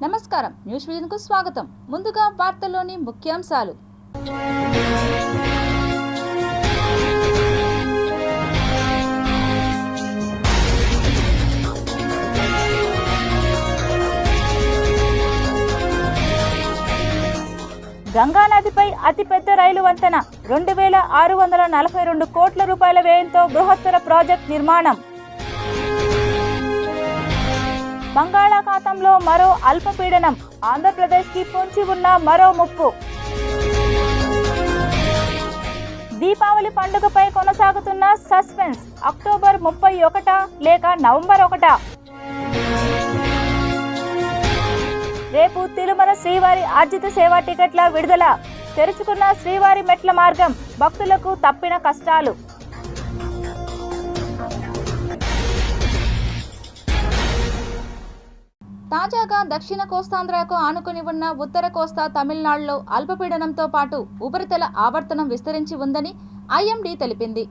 నమస్కారం, news vision కు స్వాగతం. ముందుగా వార్తల్లోని ముఖ్యాంశాలు. గంగానదిపై అతిపెద్ద రైలు వంతెన 2642 కోట్ల రూపాయల వ్యయంతో బృహత్తర ప్రాజెక్ట్ నిర్మాణం. బంగాళాఖాతంలో మరో అల్పపీడనం, ఆంధ్రప్రదేశ్కి పొంచి ఉన్న మరో ముప్పు. దీపావళి పండుగపై కొనసాగుతున్న సస్పెన్స్, అక్టోబర్ 31 లేక నవంబర్ 1? రేపు తిరుమల శ్రీవారి ఆర్జిత సేవా టికెట్ల విడుదల. తెరుచుకున్న శ్రీవారి మెట్ల మార్గం, భక్తులకు తప్పిన కష్టాలు. తాజాగా దక్షిణ కోస్తాంధ్రకు ఆనుకుని ఉన్న ఉత్తర కోస్తా తమిళనాడులో అల్పపీడనంతో పాటు ఉపరితల ఆవర్తనం విస్తరించి ఉందని ఐఎండీ తెలిపింది.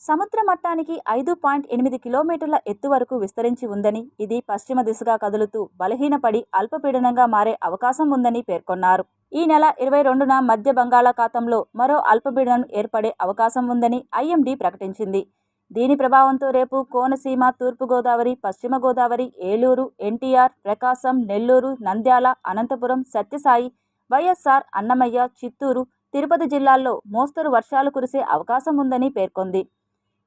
సముద్ర మట్టానికి 5.8 కిలోమీటర్ల ఎత్తు వరకు విస్తరించి ఉందని, ఇది పశ్చిమ దిశగా కదులుతూ బలహీనపడి అల్పపీడనంగా మారే అవకాశం ఉందని పేర్కొన్నారు. ఈ నెల 22న మధ్య బంగాళాఖాతంలో మరో అల్పపీడనం ఏర్పడే అవకాశం ఉందని ఐఎండీ ప్రకటించింది. దీని ప్రభావంతో రేపు కోనసీమ, తూర్పుగోదావరి, పశ్చిమ గోదావరి, ఏలూరు, ఎన్టీఆర్, ప్రకాశం, నెల్లూరు, నంద్యాల, అనంతపురం, సత్యసాయి, వైఎస్ఆర్, అన్నమయ్య, చిత్తూరు, తిరుపతి జిల్లాల్లో మోస్తరు వర్షాలు కురిసే అవకాశం ఉందని పేర్కొంది.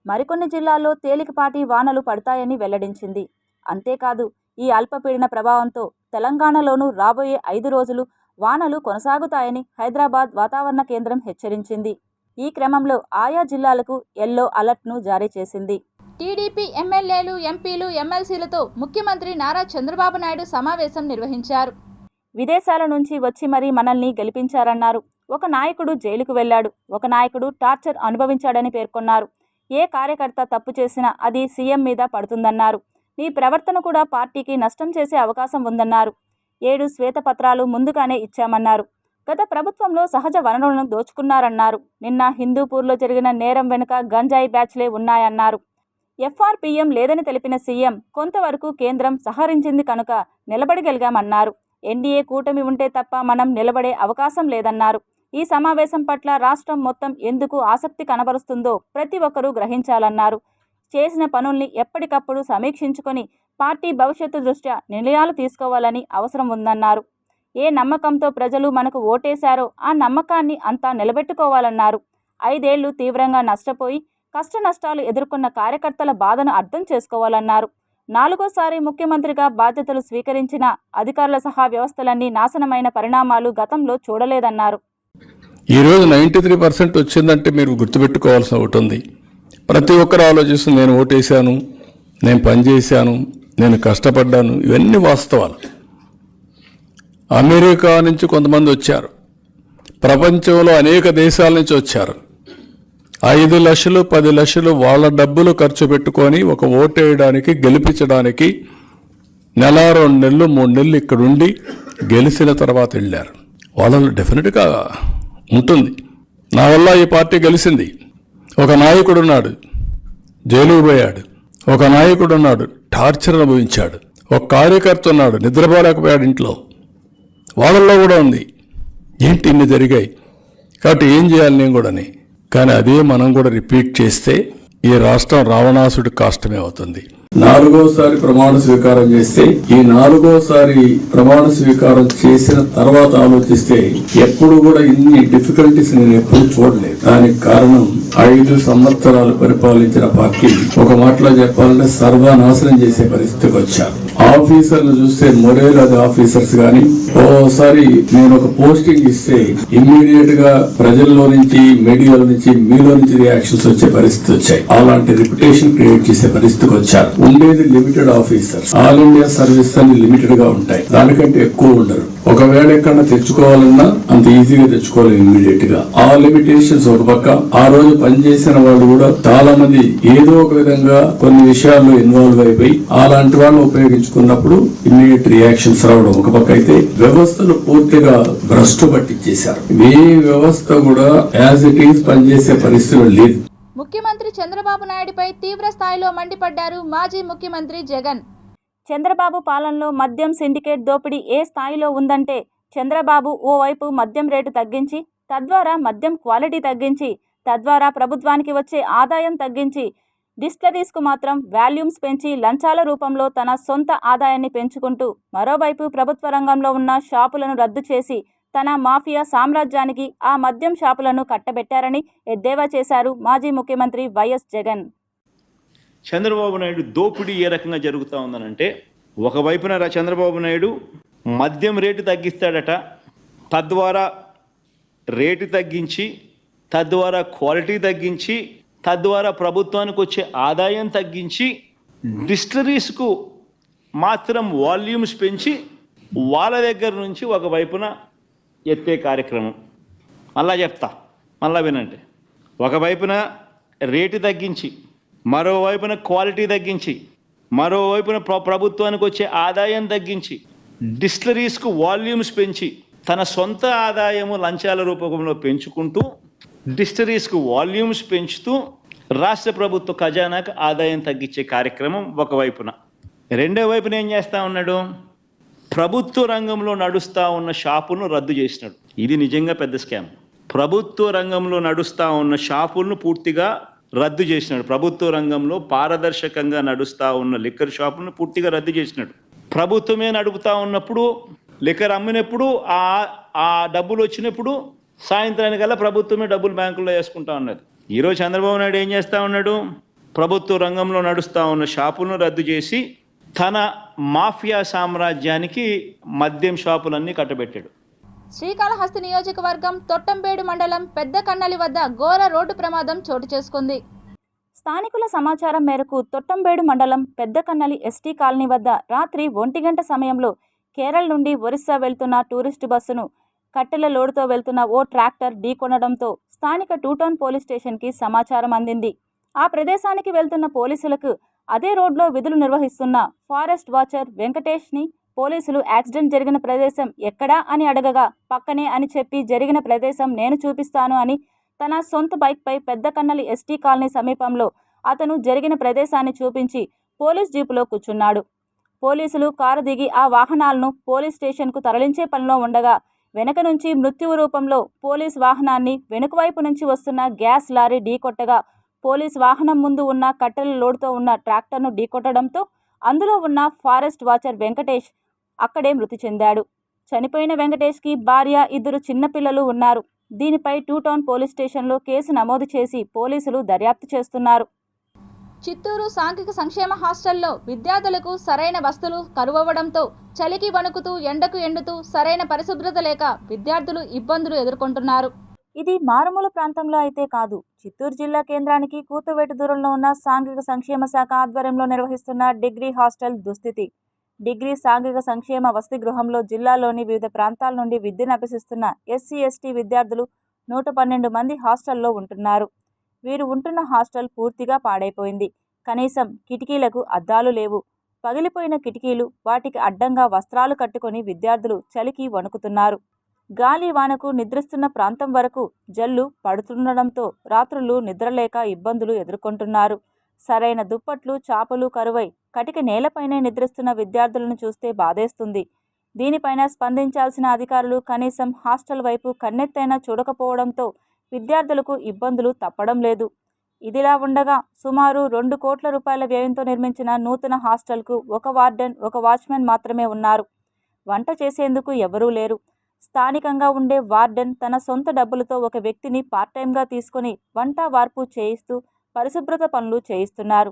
మరికొన్ని జిల్లాల్లో తేలికపాటి వానలు పడతాయని వెల్లడించింది. అంతేకాదు, ఈ అల్పపీడన ప్రభావంతో తెలంగాణలోనూ రాబోయే 5 రోజులు వానలు కొనసాగుతాయని హైదరాబాద్ వాతావరణ కేంద్రం హెచ్చరించింది. ఈ క్రమంలో ఆయా జిల్లాలకు ఎల్లో అలర్ట్ను జారీ చేసింది. టీడీపీ ఎమ్మెల్యేలు, ఎంపీలు, ఎమ్మెల్సీలతో ముఖ్యమంత్రి నారా చంద్రబాబు నాయుడు సమావేశం నిర్వహించారు. విదేశాల నుంచి వచ్చి మరీ మనల్ని గెలిపించారన్నారు. ఒక నాయకుడు జైలుకు వెళ్లాడు, ఒక నాయకుడు టార్చర్ అనుభవించాడని పేర్కొన్నారు. ఏ కార్యకర్త తప్పు చేసినా అది సీఎం మీద పడుతుందన్నారు. మీ ప్రవర్తన కూడా పార్టీకి నష్టం చేసే అవకాశం ఉందన్నారు. 7 శ్వేతపత్రాలు ముందుగానే ఇచ్చామన్నారు. గత ప్రభుత్వంలో సహజ వనరులను దోచుకున్నారన్నారు. నిన్న హిందూపూర్లో జరిగిన నేరం వెనుక గంజాయి బ్యాచ్లే ఉన్నాయన్నారు. ఎఫ్ఆర్పీఎం లేదని తెలిపిన సీఎం, కొంతవరకు కేంద్రం సహకరించింది కనుక నిలబడగలిగామన్నారు. ఎన్డీఏ కూటమి ఉంటే తప్ప మనం నిలబడే అవకాశం లేదన్నారు. ఈ సమావేశం పట్ల రాష్ట్రం మొత్తం ఎందుకు ఆసక్తి కనబరుస్తుందో ప్రతి ఒక్కరూ గ్రహించాలన్నారు. చేసిన పనుల్ని ఎప్పటికప్పుడు సమీక్షించుకొని పార్టీ భవిష్యత్తు దృష్ట్యా నిర్ణయాలు తీసుకోవాలని అవసరం ఉందన్నారు. ఏ నమ్మకంతో ప్రజలు మనకు ఓటేశారో ఆ నమ్మకాన్ని అంతా నిలబెట్టుకోవాలన్నారు. 5 ఏళ్లు తీవ్రంగా నష్టపోయి కష్ట నష్టాలు ఎదుర్కొన్న కార్యకర్తల బాధను అర్థం చేసుకోవాలన్నారు. 4వ ముఖ్యమంత్రిగా బాధ్యతలు స్వీకరించిన అధికారుల సహా వ్యవస్థలన్నీ నాశనమైన పరిణామాలు గతంలో చూడలేదన్నారు. ఈరోజు 93% వచ్చిందంటే మీరు గుర్తుపెట్టుకోవాల్సిన ఒకటి ఉంది. ప్రతి ఒక్కరు ఆలోచిస్తుంది, నేను ఓటేశాను, నేను పనిచేశాను, నేను కష్టపడ్డాను. ఇవన్నీ వాస్తవాలు. అమెరికా నుంచి కొంతమంది వచ్చారు, ప్రపంచంలో అనేక దేశాల నుంచి వచ్చారు. 5 లక్షలు 10 లక్షలు వాళ్ళ డబ్బులు ఖర్చు పెట్టుకొని ఒక ఓటు వేయడానికి, గెలిపించడానికి నెల 2 నెలలు 3 నెలలు ఇక్కడుండి గెలిచిన తర్వాత వెళ్ళారు. వాళ్ళలో డెఫినెట్గా ఉంటుంది, నా వల్ల ఈ పార్టీ గెలిచింది. ఒక నాయకుడు ఉన్నాడు, జైలుకు పోయాడు. ఒక నాయకుడు ఉన్నాడు, టార్చర్ అనుభవించాడు. ఒక కార్యకర్త ఉన్నాడు, నిద్రపోలేకపోయాడు ఇంట్లో. వాళ్ళల్లో కూడా ఉంది. ఏంటి ఇన్ని జరిగాయి కాబట్టి ఏం చేయాలి నేను కూడాని. కానీ అదే మనం కూడా రిపీట్ చేస్తే ఈ రాష్ట్రం రావణాసుడి కాష్టమే అవుతుంది. 4వసారి ప్రమాణ స్వీకారం చేస్తే, ఈ 4వసారి ప్రమాణ స్వీకారం చేసిన తర్వాత ఆలోచిస్తే ఎప్పుడు కూడా ఇన్ని డిఫికల్టీస్ నేను ఎప్పుడు చూడలేదు. దానికి కారణం 5 సంవత్సరాలు పరిపాలించిన పార్టీ ఒక మాటలో చెప్పాలంటే సర్వనాశనం చేసే పరిస్థితికి వచ్చారు. ఆఫీసర్లు చూస్తే మొరేల్ అది ఆఫీసర్స్ కానీ, ఓసారి నేను ఒక పోస్టింగ్ ఇస్తే ఇమ్మీడియట్ గా ప్రజల్లో నుంచి, మీడియాలో నుంచి, మీలో నుంచి రియాక్షన్స్ వచ్చే పరిస్థితి వచ్చాయి. అలాంటి రిప్యుటేషన్ క్రియేట్ చేసే పరిస్థితికి వచ్చారు. ఉండేది limited officers, all India service అన్ని లిమిటెడ్ గా ఉంటాయి, దానికంటే ఎక్కువ ఉండరు. ఒకవేళ ఎక్కడన్నా తెచ్చుకోవాలన్నా అంత ఈజీగా తెచ్చుకోవాలి ఇమ్మీడియట్ గా. ఆ లిమిటేషన్స్ ఒక పక్క, ఆ రోజు పనిచేసిన వాళ్ళు కూడా చాలా మంది ఏదో ఒక విధంగా కొన్ని విషయాల్లో ఇన్వాల్వ్ అయిపోయి అలాంటి వాళ్ళు ఉపయోగించుకున్నప్పుడు ఇమ్మీడియట్ రియాక్షన్స్ రావడం ఒక పక్క అయితే, వ్యవస్థను పూర్తిగా భ్రష్టు పట్టించేశారు. ఏ వ్యవస్థ కూడా యాజ్ ఇట్ ఈజ్ పనిచేసే పరిస్థితులు లేదు. ముఖ్యమంత్రి చంద్రబాబు నాయుడుపై తీవ్ర స్థాయిలో మండిపడ్డారు మాజీ ముఖ్యమంత్రి జగన్. చంద్రబాబు పాలనలో మద్యం సిండికేట్ దోపిడీ ఏ స్థాయిలో ఉందంటే చంద్రబాబు ఓవైపు మద్యం రేటు తగ్గించి తద్వారా మద్యం క్వాలిటీ తగ్గించి తద్వారా ప్రభుత్వానికి వచ్చే ఆదాయం తగ్గించి డిస్టిలరీస్కు మాత్రం వాల్యూమ్స్ పెంచి లంచాల రూపంలో తన సొంత ఆదాయాన్ని పెంచుకుంటూ మరోవైపు ప్రభుత్వ రంగంలో ఉన్న షాపులను రద్దు చేసి తన మాఫియా సామ్రాజ్యానికి ఆ మద్యం షాపులను కట్టబెట్టారని ఎద్దేవా చేశారు మాజీ ముఖ్యమంత్రి వైఎస్ జగన్. చంద్రబాబు నాయుడు దోపిడీ ఏ రకంగా జరుగుతూ ఉందనంటే, ఒకవైపున చంద్రబాబు నాయుడు మద్యం రేటు తగ్గిస్తాడట, తద్వారా రేటు తగ్గించి తద్వారా క్వాలిటీ తగ్గించి తద్వారా ప్రభుత్వానికి వచ్చే ఆదాయం తగ్గించి డిస్టిలరీస్కు మాత్రం వాల్యూమ్స్ పెంచి వాళ్ళ దగ్గర నుంచి ఒకవైపున ఎత్తే కార్యక్రమం. మళ్ళా వినండి. ఒకవైపున రేటు తగ్గించి మరోవైపున క్వాలిటీ తగ్గించి మరోవైపున ప్రభుత్వానికి వచ్చే ఆదాయం తగ్గించి డిస్టిలరీస్కు వాల్యూమ్స్ పెంచి తన సొంత ఆదాయము లంచాల రూపంలో పెంచుకుంటూ డిస్టిలరీస్కు వాల్యూమ్స్ పెంచుతూ రాష్ట్ర ప్రభుత్వ ఖజానాకు ఆదాయం తగ్గించే కార్యక్రమం ఒకవైపున. రెండో వైపున ఏం చేస్తూ ఉన్నాడు? ప్రభుత్వ రంగంలో నడుస్తూ ఉన్న షాపులను రద్దు చేసినాడు. ఇది నిజంగా పెద్ద స్కామ్. ప్రభుత్వ రంగంలో నడుస్తూ ఉన్న షాపులను పూర్తిగా రద్దు చేసినాడు. ప్రభుత్వ రంగంలో పారదర్శకంగా నడుస్తూ ఉన్న లిక్కర్ షాపులను పూర్తిగా రద్దు చేసినాడు. ప్రభుత్వమే నడుపుతూ ఉన్నప్పుడు లిక్కర్ అమ్మినప్పుడు ఆ డబ్బులు వచ్చినప్పుడు సాయంత్రానికల్లా ప్రభుత్వమే డబ్బులు బ్యాంకుల్లో వేసుకుంటా ఉన్నది. ఈరోజు చంద్రబాబు నాయుడు ఏం చేస్తూ ఉన్నాడు? ప్రభుత్వ రంగంలో నడుస్తూ ఉన్న షాపులను రద్దు చేసి తన మాఫియా సామ్రాజ్యానికి మద్యం షాపులన్నీ కట్టబెట్టాడు. శ్రీకాళహస్తి నియోజకవర్గం తొట్టంబేడు మండలం పెద్ద కన్నలి వద్ద ఘోర రోడ్డు ప్రమాదం చోటు చేసుకుంది. స్థానికుల సమాచారం మేరకు తొట్టంబేడు మండలం పెద్ద కన్నలి ఎస్టీ కాలనీ వద్ద రాత్రి 1 గంట సమయంలో కేరళ నుండి ఒరిస్సా వెళ్తున్న టూరిస్టు బస్సును కట్టెల లోడుతో వెళ్తున్న ఓ ట్రాక్టర్ ఢీకొనడంతో స్థానిక 2 టౌన్ పోలీస్ స్టేషన్కి సమాచారం అందింది. ఆ ప్రదేశానికి వెళ్తున్న పోలీసులకు అదే రోడ్లో విధులు నిర్వహిస్తున్న ఫారెస్ట్ వాచర్ వెంకటేష్ని పోలీసులు యాక్సిడెంట్ జరిగిన ప్రదేశం ఎక్కడా అని అడగగా పక్కనే అని చెప్పి జరిగిన ప్రదేశం నేను చూపిస్తాను అని తన సొంత బైక్పై పెద్ద కన్నలి ఎస్టీ కాలనీ సమీపంలో అతను జరిగిన ప్రదేశాన్ని చూపించి పోలీస్ జీపులో కూర్చున్నాడు. పోలీసులు కారు దిగి ఆ వాహనాలను పోలీస్ స్టేషన్కు తరలించే పనిలో ఉండగా వెనక నుంచి మృత్యువు రూపంలో పోలీస్ వాహనాన్ని వెనుకవైపు నుంచి వస్తున్న గ్యాస్ లారీ ఢీకొట్టగా పోలీస్ వాహనం ముందు ఉన్న కట్టెల లోడుతో ఉన్న ట్రాక్టర్ను ఢీకొట్టడంతో అందులో ఉన్న ఫారెస్ట్ వాచర్ వెంకటేష్ అక్కడే మృతి చెందాడు. చనిపోయిన వెంకటేష్కి భార్య, 2 చిన్నపిల్లలు ఉన్నారు. దీనిపై 2 టౌన్ పోలీస్ స్టేషన్లో కేసు నమోదు చేసి పోలీసులు దర్యాప్తు చేస్తున్నారు. చిత్తూరు సాంఘిక సంక్షేమ హాస్టల్లో విద్యార్థులకు సరైన వసతులు కరువవడంతో చలికి వణుకుతూ ఎండకు ఎండుతూ సరైన పరిశుభ్రత లేక విద్యార్థులు ఇబ్బందులు ఎదుర్కొంటున్నారు. ఇది మారుమూల ప్రాంతంలో అయితే కాదు. చిత్తూరు జిల్లా కేంద్రానికి కూతువేటు దూరంలో ఉన్న సాంఘిక సంక్షేమ శాఖ ఆధ్వర్యంలో నిర్వహిస్తున్న డిగ్రీ హాస్టల్ దుస్థితి. డిగ్రీ సాంఘిక సంక్షేమ వసతి గృహంలో జిల్లాలోని వివిధ ప్రాంతాల నుండి విద్యను అభ్యసిస్తున్న ఎస్సీ ఎస్టీ విద్యార్థులు 112 మంది హాస్టల్లో ఉంటున్నారు. వీరు ఉంటున్న హాస్టల్ పూర్తిగా పాడైపోయింది. కనీసం కిటికీలకు అద్దాలు లేవు. పగిలిపోయిన కిటికీలు, వాటికి అడ్డంగా వస్త్రాలు కట్టుకొని విద్యార్థులు చలికి వణుకుతున్నారు. గాలి వానకు నిద్రిస్తున్న ప్రాంతం వరకు జల్లు పడుతుండడంతో రాత్రులు నిద్రలేక ఇబ్బందులు ఎదుర్కొంటున్నారు. సరైన దుప్పట్లు, చాపలు కరువై కటిక నేలపైనే నిద్రిస్తున్న విద్యార్థులను చూస్తే బాధేస్తుంది. దీనిపైన స్పందించాల్సిన అధికారులు కనీసం హాస్టల్ వైపు కన్నెత్తైనా చూడకపోవడంతో విద్యార్థులకు ఇబ్బందులు తప్పడం లేదు. ఇదిలా ఉండగా సుమారు 2 కోట్ల రూపాయల వ్యయంతో నిర్మించిన నూతన హాస్టల్కు 1 వార్డెన్, 1 వాచ్మెన్ మాత్రమే ఉన్నారు. వంట చేసేందుకు ఎవరూ లేరు. స్థానికంగా ఉండే వార్డెన్ తన సొంత డబ్బులతో ఒక వ్యక్తిని పార్ట్ టైంగా తీసుకొని వంట వార్పు చేయిస్తూ పరిశుభ్రత పనులు చేయిస్తున్నారు.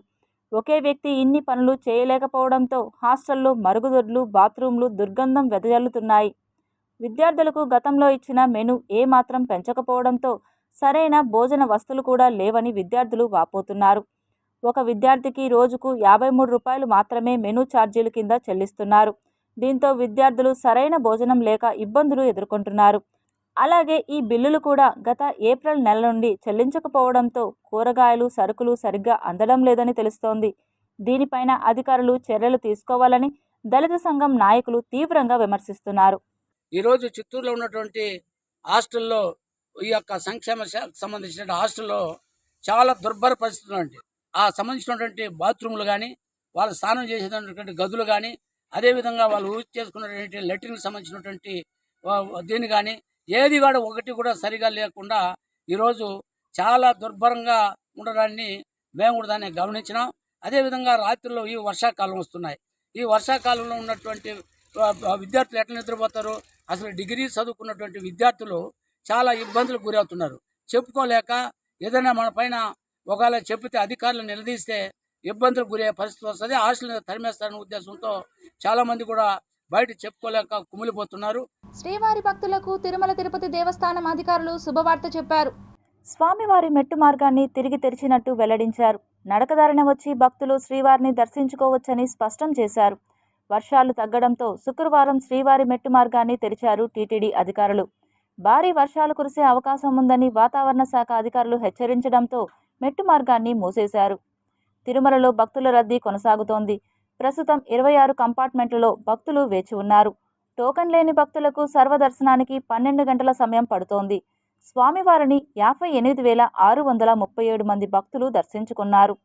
ఒకే వ్యక్తి ఇన్ని పనులు చేయలేకపోవడంతో హాస్టల్లో మరుగుదొడ్లు, బాత్రూంలు దుర్గంధం వెదజల్లుతున్నాయి. విద్యార్థులకు గతంలో ఇచ్చిన మెను ఏమాత్రం పెంచకపోవడంతో సరైన భోజన వస్తువులు కూడా లేవని విద్యార్థులు వాపోతున్నారు. ఒక విద్యార్థికి రోజుకు 53 రూపాయలు మాత్రమే మెను ఛార్జీల కింద చెల్లిస్తున్నారు. దీంతో విద్యార్థులు సరైన భోజనం లేక ఇబ్బందులు ఎదుర్కొంటున్నారు. అలాగే ఈ బిల్లులు కూడా గత ఏప్రిల్ నెల నుండి చెల్లించకపోవడంతో కూరగాయలు, సరుకులు సరిగ్గా అందడం లేదని తెలుస్తోంది. దీనిపైన అధికారులు చర్యలు తీసుకోవాలని దళిత సంఘం నాయకులు తీవ్రంగా విమర్శిస్తున్నారు. ఈరోజు చిత్తూరులో ఉన్నటువంటి హాస్టల్లో ఈ యొక్క సంక్షేమ శాఖకు సంబంధించిన హాస్టల్లో చాలా దుర్భర పరిస్థితులు అండి. ఆ సంబంధించినటువంటి బాత్రూములు కానీ, వాళ్ళు స్నానం చేసేటటువంటి గదులు కానీ, అదేవిధంగా వాళ్ళు యూజ్ చేసుకున్నటువంటి లెట్రిన్కి సంబంధించినటువంటి దీన్ని కానీ ఏది కూడా ఒకటి కూడా సరిగా లేకుండా ఈరోజు చాలా దుర్భరంగా ఉండడాన్ని మేము కూడా దాన్ని గమనించినాం. అదేవిధంగా రాత్రుల్లో ఈ వర్షాకాలం వస్తున్నాయి. ఈ వర్షాకాలంలో ఉన్నటువంటి విద్యార్థులు ఎట్లా నిద్రపోతారు? అసలు డిగ్రీ చదువుకున్నటువంటి విద్యార్థులు చాలా ఇబ్బందులకు గురవుతున్నారు. చెప్పుకోలేక ఏదైనా మన పైన ఒకవేళ చెప్పితే అధికారులు నిలదీస్తే ఇబ్బందులకు గురయ్యే పరిస్థితి వస్తుంది. హాస్టల్ తరిమేస్తారనే ఉద్దేశంతో చాలామంది కూడా బయట చెప్పుకోలేక కుమిలిపోతున్నారు. శ్రీవారి భక్తులకు తిరుమల తిరుపతి దేవస్థానం అధికారులు శుభవార్త చెప్పారు. స్వామివారి మెట్టు మార్గాన్ని తిరిగి తెరిచినట్టు వెల్లడించారు. నడకదారిన వచ్చి భక్తులు శ్రీవారిని దర్శించుకోవచ్చని స్పష్టం చేశారు. వర్షాలు తగ్గడంతో శుక్రవారం శ్రీవారి మెట్టు మార్గాన్ని తెరిచారు టీటీడీ అధికారులు. భారీ వర్షాలు కురిసే అవకాశం ఉందని వాతావరణ శాఖ అధికారులు హెచ్చరించడంతో మెట్టు మార్గాన్ని మూసేశారు. తిరుమలలో భక్తుల రద్దీ కొనసాగుతోంది. ప్రస్తుతం 26 కంపార్ట్మెంట్లలో భక్తులు వేచి ఉన్నారు. టోకెన్ లేని భక్తులకు సర్వదర్శనానికి 12 గంటల సమయం పడుతోంది. స్వామివారిని 58,637 మంది భక్తులు దర్శించుకున్నారు.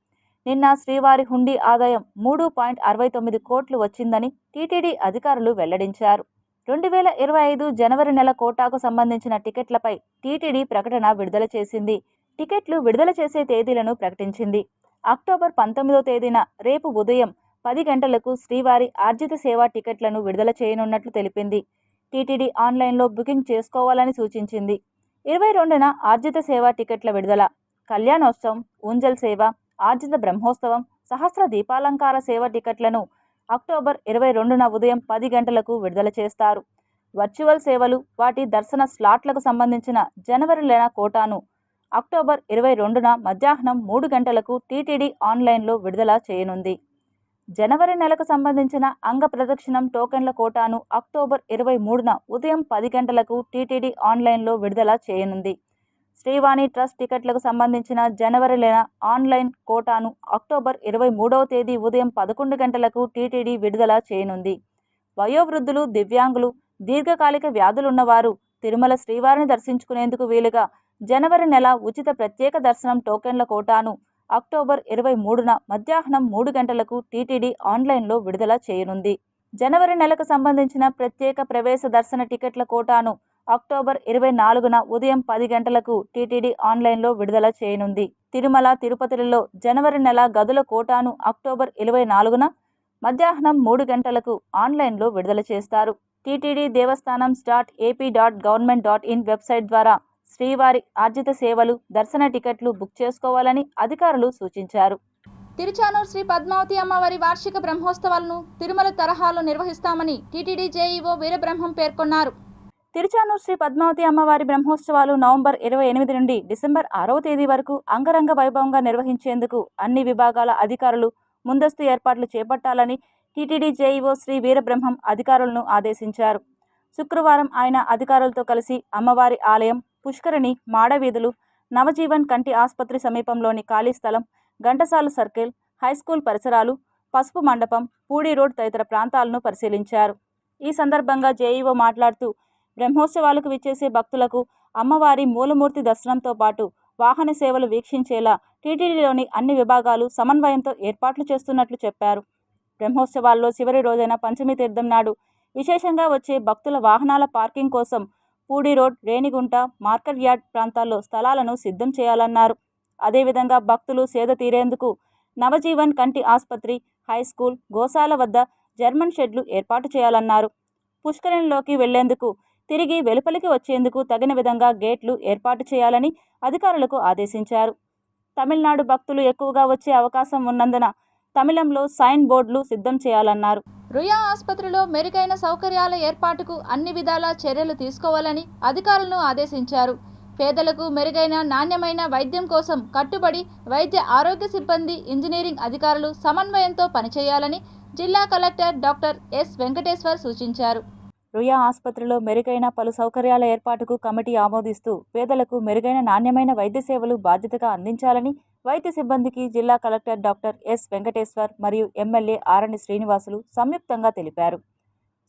నిన్న శ్రీవారి హుండీ ఆదాయం 3.69 కోట్లు వచ్చిందని టీటీడీ అధికారులు వెల్లడించారు. 2025 జనవరి నెల కోటాకు సంబంధించిన టికెట్లపై టీటీడీ ప్రకటన విడుదల చేసింది. టికెట్లు విడుదల చేసే తేదీలను ప్రకటించింది. అక్టోబర్ 19వ తేదీన రేపు ఉదయం 10 గంటలకు శ్రీవారి ఆర్జిత సేవా టికెట్లను విడుదల చేయనున్నట్లు తెలిపింది. టీటీడీ ఆన్లైన్లో బుకింగ్ చేసుకోవాలని సూచించింది. 22న ఆర్జిత సేవా టికెట్ల విడుదల, కళ్యాణోత్సవం, ఊంజల్ సేవ, ఆర్జిత బ్రహ్మోత్సవం, సహస్ర దీపాలంకార సేవ టికెట్లను అక్టోబర్ 22న ఉదయం 10 గంటలకు విడుదల చేస్తారు. వర్చువల్ సేవలు, వాటి దర్శన స్లాట్లకు సంబంధించిన జనవరి నెల కోటాను అక్టోబర్ 22న మధ్యాహ్నం 3 గంటలకు టీటీడీ ఆన్లైన్లో విడుదల చేయనుంది. జనవరి నెలకు సంబంధించిన అంగ ప్రదక్షిణం టోకెన్ల కోటాను అక్టోబర్ 23న ఉదయం 10 గంటలకు టీటీడీ ఆన్లైన్లో విడుదల చేయనుంది. శ్రీవాణి ట్రస్ట్ టికెట్లకు సంబంధించిన జనవరి నెల ఆన్లైన్ కోటాను అక్టోబర్ 23వ తేదీ ఉదయం 11 గంటలకు టీటీడీ విడుదల చేయనుంది. వయోవృద్ధులు, దివ్యాంగులు, దీర్ఘకాలిక వ్యాధులున్నవారు తిరుమల శ్రీవారిని దర్శించుకునేందుకు వీలుగా జనవరి నెల ఉచిత ప్రత్యేక దర్శనం టోకెన్ల కోటాను అక్టోబర్ 23న మధ్యాహ్నం 3 గంటలకు టీటీడీ ఆన్లైన్లో విడుదల చేయనుంది. జనవరి నెలకు సంబంధించిన ప్రత్యేక ప్రవేశ దర్శన టికెట్ల కోటాను అక్టోబర్ 24న ఉదయం 10 గంటలకు టీటీడీ ఆన్లైన్లో విడుదల చేయనుంది. తిరుమల, తిరుపతిలలో జనవరి నెల గదుల కోటాను అక్టోబర్ 24న మధ్యాహ్నం 3 గంటలకు ఆన్లైన్లో విడుదల చేస్తారు. టీటీడీ దేవస్థానం.ap.government.in వెబ్సైట్ ద్వారా శ్రీవారి ఆర్జిత సేవలు, దర్శన టికెట్లు బుక్ చేసుకోవాలని అధికారులు సూచించారు. తిరుచానూరు శ్రీ పద్మావతి అమ్మవారి వార్షిక బ్రహ్మోత్సవాలను తిరుమల తరహాలో నిర్వహిస్తామని టీటీడీ జేఈఓ వీరబ్రహ్మం పేర్కొన్నారు. తిరుచానూరు శ్రీ పద్మావతి అమ్మవారి బ్రహ్మోత్సవాలు నవంబర్ 28 నుండి డిసెంబర్ 6వ తేదీ వరకు అంగరంగ వైభవంగా నిర్వహించేందుకు అన్ని విభాగాల అధికారులు ముందస్తు ఏర్పాట్లు చేపట్టాలని టీటీడీ జేఈఓ శ్రీ వీరబ్రహ్మం అధికారులను ఆదేశించారు. శుక్రవారం ఆయన అధికారులతో కలిసి అమ్మవారి ఆలయం, పుష్కరిణి, మాడవీధులు, నవజీవన్ కంటి ఆసుపత్రి సమీపంలోని ఖాళీ స్థలం, ఘంటసాల సర్కిల్, హైస్కూల్ పరిసరాలు, పసుపు మండపం, పూడి రోడ్ తదితర ప్రాంతాలను పరిశీలించారు. ఈ సందర్భంగా జేఈఓ మాట్లాడుతూ బ్రహ్మోత్సవాలకు విచ్చేసే భక్తులకు అమ్మవారి మూలమూర్తి దర్శనంతో పాటు వాహన సేవలు వీక్షించేలా టీటీడీలోని అన్ని విభాగాలు సమన్వయంతో ఏర్పాట్లు చేస్తున్నట్లు చెప్పారు. బ్రహ్మోత్సవాల్లో చివరి రోజైన పంచమి తీర్థం నాడు విశేషంగా వచ్చే భక్తుల వాహనాల పార్కింగ్ కోసం Pudi road, Renigunta, market yard ప్రాంతాల్లో స్థలాలను సిద్ధం చేయాలన్నారు. అదేవిధంగా భక్తులు సేద తీరేందుకు నవజీవన్ కంటి ఆసుపత్రి, హైస్కూల్, గోశాల వద్ద జర్మన్ షెడ్లు ఏర్పాటు చేయాలన్నారు. పుష్కరిణిలోకి వెళ్లేందుకు, తిరిగి వెలుపలికి వచ్చేందుకు తగిన విధంగా గేట్లు ఏర్పాటు చేయాలని అధికారులకు ఆదేశించారు. తమిళనాడు భక్తులు ఎక్కువగా వచ్చే అవకాశం ఉన్నందున తమిళంలో సైన్ బోర్డులు సిద్ధం చేయాలన్నారు. రుయా ఆసుపత్రిలో మెరుగైన సౌకర్యాల ఏర్పాటుకు అన్ని విధాల చర్యలు తీసుకోవాలని అధికారులను ఆదేశించారు. పేదలకు మెరుగైన నాణ్యమైన వైద్యం కోసం కట్టుబడి వైద్య ఆరోగ్య సిబ్బంది, ఇంజనీరింగ్ అధికారులు సమన్వయంతో పనిచేయాలని జిల్లా కలెక్టర్ డాక్టర్ ఎస్ వెంకటేశ్వర్ సూచించారు. రుయా ఆసుపత్రిలో మెరుగైన పలు సౌకర్యాల ఏర్పాటుకు కమిటీ ఆమోదిస్తూ పేదలకు మెరుగైన నాణ్యమైన వైద్య సేవలు బాధ్యతగా అందించాలని వైద్య సిబ్బందికి జిల్లా కలెక్టర్ డాక్టర్ ఎస్ వెంకటేశ్వర్ మరియు ఎమ్మెల్యే ఆరణి శ్రీనివాసులు సంయుక్తంగా తెలిపారు.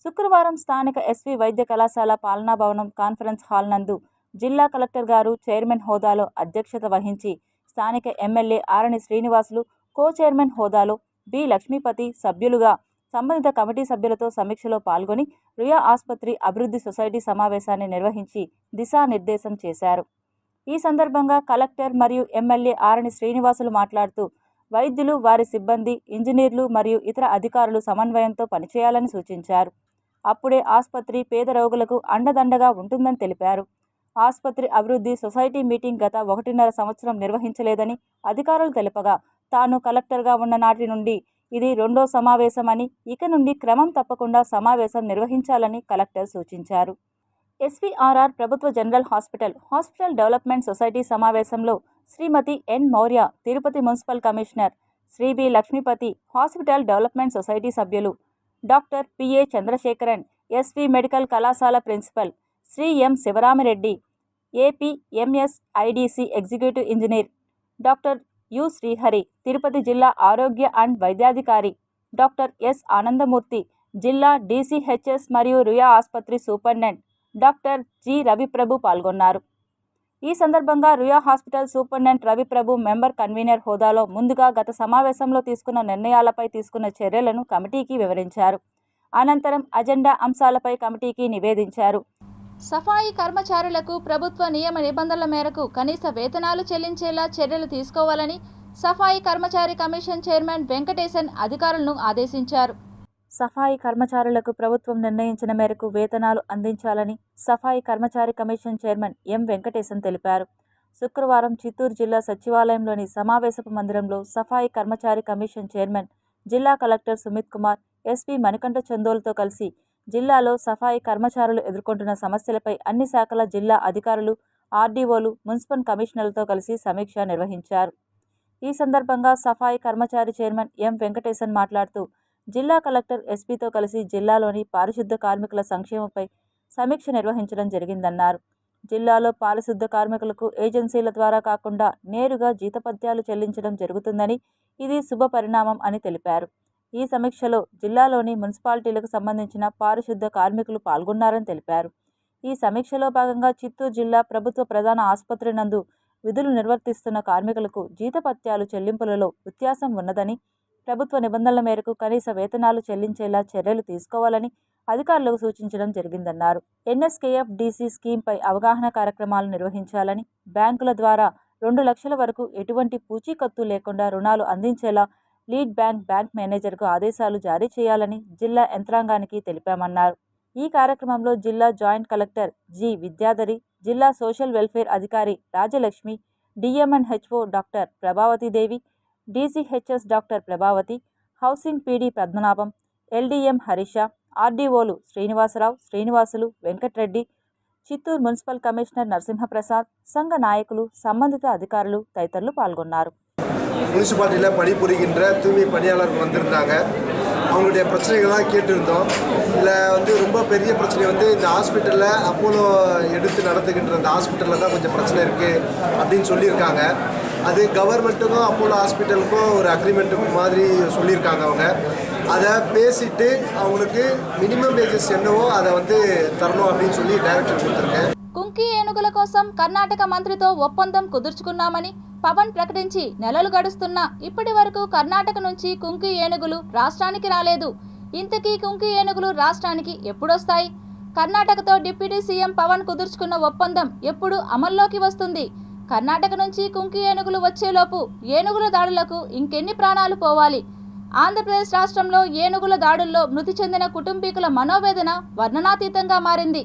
శుక్రవారం స్థానిక ఎస్వి వైద్య కళాశాల పాలనా భవనం కాన్ఫరెన్స్ హాల్ నందు జిల్లా కలెక్టర్ గారు చైర్మన్ హోదాలో అధ్యక్షత వహించి స్థానిక ఎమ్మెల్యే ఆరణి శ్రీనివాసులు కో చైర్మన్ హోదాలో, బి లక్ష్మీపతి సభ్యులుగా సంబంధిత కమిటీ సభ్యులతో సమీక్షలో పాల్గొని రుయా ఆసుపత్రి అభివృద్ధి సొసైటీ సమావేశాన్ని నిర్వహించి దిశానిర్దేశం చేశారు. ఈ సందర్భంగా కలెక్టర్ మరియు ఎమ్మెల్యే ఆరణి శ్రీనివాసులు మాట్లాడుతూ వైద్యులు, వారి సిబ్బంది, ఇంజనీర్లు మరియు ఇతర అధికారులు సమన్వయంతో పనిచేయాలని సూచించారు. అప్పుడే ఆసుపత్రి పేద రోగులకు అండదండగా ఉంటుందని తెలిపారు. ఆసుపత్రి అభివృద్ధి సొసైటీ మీటింగ్ గత 1.5 సంవత్సరం నిర్వహించలేదని అధికారులు తెలుపగా, తాను కలెక్టర్గా ఉన్న నాటి నుండి ఇది 2వ సమావేశమని, ఇక నుండి క్రమం తప్పకుండా సమావేశం నిర్వహించాలని కలెక్టర్ సూచించారు. ఎస్వీఆర్ఆర్ ప్రభుత్వ జనరల్ హాస్పిటల్ డెవలప్మెంట్ సొసైటీ సమావేశంలో Shrimati N Maurya, Tirupati municipal commissioner Shri B Lakshmipathi, hospital development society సభ్యులు doctor PA Chandrasekharan, SV medical కళాశాల principal Shri M Sivarami Reddy, APMSIDC executive engineer doctor U Srihari, Tirupati జిల్లా ఆరోగ్య అండ్ వైద్యాధికారి డాక్టర్ ఎస్ ఆనందమూర్తి, జిల్లా డిసిహెచ్ఎస్ మరియు రుయా ఆసుపత్రి సూపరింటెండెంట్ డాక్టర్ జి రవిప్రభు పాల్గొన్నారు. ఈ సందర్భంగా Ruia hospital superintendent Raviprabhu member convener హోదాలో ముందుగా గత సమావేశంలో తీసుకున్న నిర్ణయాలపై తీసుకున్న చర్యలను కమిటీకి వివరించారు. అనంతరం అజెండా అంశాలపై కమిటీకి నివేదించారు. సఫాయి కర్మచారులకు ప్రభుత్వ నియమ నిబంధనల మేరకు కనీస వేతనాలు చెల్లించేలా చర్యలు తీసుకోవాలని సఫాయి కర్మచారి కమిషన్ చైర్మన్ వెంకటేశన్ అధికారులను ఆదేశించారు. సఫాయి కర్మచారులకు ప్రభుత్వం నిర్ణయించిన మేరకు వేతనాలు అందించాలని సఫాయి కర్మచారి కమిషన్ చైర్మన్ ఎం వెంకటేశన్ తెలిపారు. శుక్రవారం చిత్తూరు జిల్లా సచివాలయంలోని సమావేశపు మందిరంలో సఫాయి కర్మచారి కమిషన్ చైర్మన్, జిల్లా కలెక్టర్ సుమిత్ కుమార్, ఎస్పీ మణికంఠ చందోలతో కలిసి జిల్లాలో సఫాయి కర్మచారులు ఎదుర్కొంటున్న సమస్యలపై అన్ని శాఖల జిల్లా అధికారులు, ఆర్డీఓలు, మున్సిపల్ కమిషనర్లతో కలిసి సమీక్ష నిర్వహించారు. ఈ సందర్భంగా సఫాయి కర్మచారి చైర్మన్ ఎం వెంకటేశన్ మాట్లాడుతూ, జిల్లా కలెక్టర్, ఎస్పీతో కలిసి జిల్లాలోని పారిశుద్ధ కార్మికుల సంక్షేమంపై సమీక్ష నిర్వహించడం జరిగిందన్నారు. జిల్లాలో పారిశుద్ధ కార్మికులకు ఏజెన్సీల ద్వారా కాకుండా నేరుగా జీతపత్యాలు చెల్లించడం జరుగుతుందని, ఇది శుభ పరిణామం అని తెలిపారు. ఈ సమీక్షలో జిల్లాలోని మున్సిపాలిటీలకు సంబంధించిన పారిశుద్ధ కార్మికులు పాల్గొన్నారని తెలిపారు. ఈ సమీక్షలో భాగంగా చిత్తూరు జిల్లా ప్రభుత్వ ప్రధాన ఆసుపత్రి నందు విధులు నిర్వర్తిస్తున్న కార్మికులకు జీతపత్యాలు చెల్లింపులలో వ్యత్యాసం ఉన్నదని, ప్రభుత్వ నిబంధనల మేరకు కనీస వేతనాలు చెల్లించేలా చర్యలు తీసుకోవాలని అధికారులకు సూచించడం జరిగిందన్నారు. ఎన్ఎస్కేఎఫ్ డీసీ స్కీమ్పై అవగాహన కార్యక్రమాలు నిర్వహించాలని, బ్యాంకుల ద్వారా 2 లక్షల వరకు ఎటువంటి పూచీకత్తు లేకుండా రుణాలు అందించేలా లీడ్ బ్యాంక్ మేనేజర్కు ఆదేశాలు జారీ చేయాలని జిల్లా యంత్రాంగానికి తెలిపామన్నారు. ఈ కార్యక్రమంలో జిల్లా జాయింట్ కలెక్టర్ జి విద్యాధరి, జిల్లా సోషల్ వెల్ఫేర్ అధికారి Rajalakshmi, DMNHO doctor Prabhavathi Devi, DCHS doctor Prabhavathi, housing PD Padmanabham, LDM Harisha, ఆర్డీఓలు శ్రీనివాసులు, వెంకట్రెడ్డి, చిత్తూరు మున్సిపల్ కమిషనర్ నరసింహప్రసాద్, సంఘ నాయకులు, సంబంధిత అధికారులు తదితరులు పాల్గొన్నారు. முனிசிபாலிட்டியில் பணிபுரிகின்ற தூய்மை பணியாளர்கள் வந்திருந்தாங்க. அவங்களுடைய பிரச்சனைகள்லாம் கேட்டிருந்தோம். இதில் ரொம்ப பெரிய பிரச்சனை இந்த ஹாஸ்பிட்டலில் அப்போலோ எடுத்து நடத்துகின்ற அந்த ஹாஸ்பிட்டலில் தான் கொஞ்சம் பிரச்சனை இருக்குது அப்படின்னு சொல்லியிருக்காங்க. அது கவர்மெண்ட்டுக்கும் அப்போலோ ஹாஸ்பிட்டலுக்கும் ஒரு அக்ரிமெண்ட்டு மாதிரி சொல்லியிருக்காங்க. அவங்க அதை பேசிட்டு அவங்களுக்கு மினிமம் வேஜஸ் என்னவோ அதை தரணும் அப்படின்னு சொல்லி டைரக்டர் கொடுத்துருக்கேன். కుంకి ఏనుగుల కోసం కర్ణాటక మంత్రితో ఒప్పందం కుదుర్చుకున్నామని పవన్ ప్రకటించి నెలలు గడుస్తున్నా ఇప్పటి వరకు కర్ణాటక నుంచి కుంకి ఏనుగులు రాష్ట్రానికి రాలేదు. ఇంతకీ కుంకి ఏనుగులు రాష్ట్రానికి ఎప్పుడొస్తాయి? కర్ణాటకతో డిప్యూటీ సీఎం పవన్ కుదుర్చుకున్న ఒప్పందం ఎప్పుడు అమల్లోకి వస్తుంది? కర్ణాటక నుంచి కుంకి ఏనుగులు వచ్చేలోపు ఏనుగుల దాడులకు ఇంకెన్ని ప్రాణాలు పోవాలి? ఆంధ్రప్రదేశ్ రాష్ట్రంలో ఏనుగుల దాడుల్లో మృతి చెందిన కుటుంబీకుల మనోవేదన వర్ణనాతీతంగా మారింది.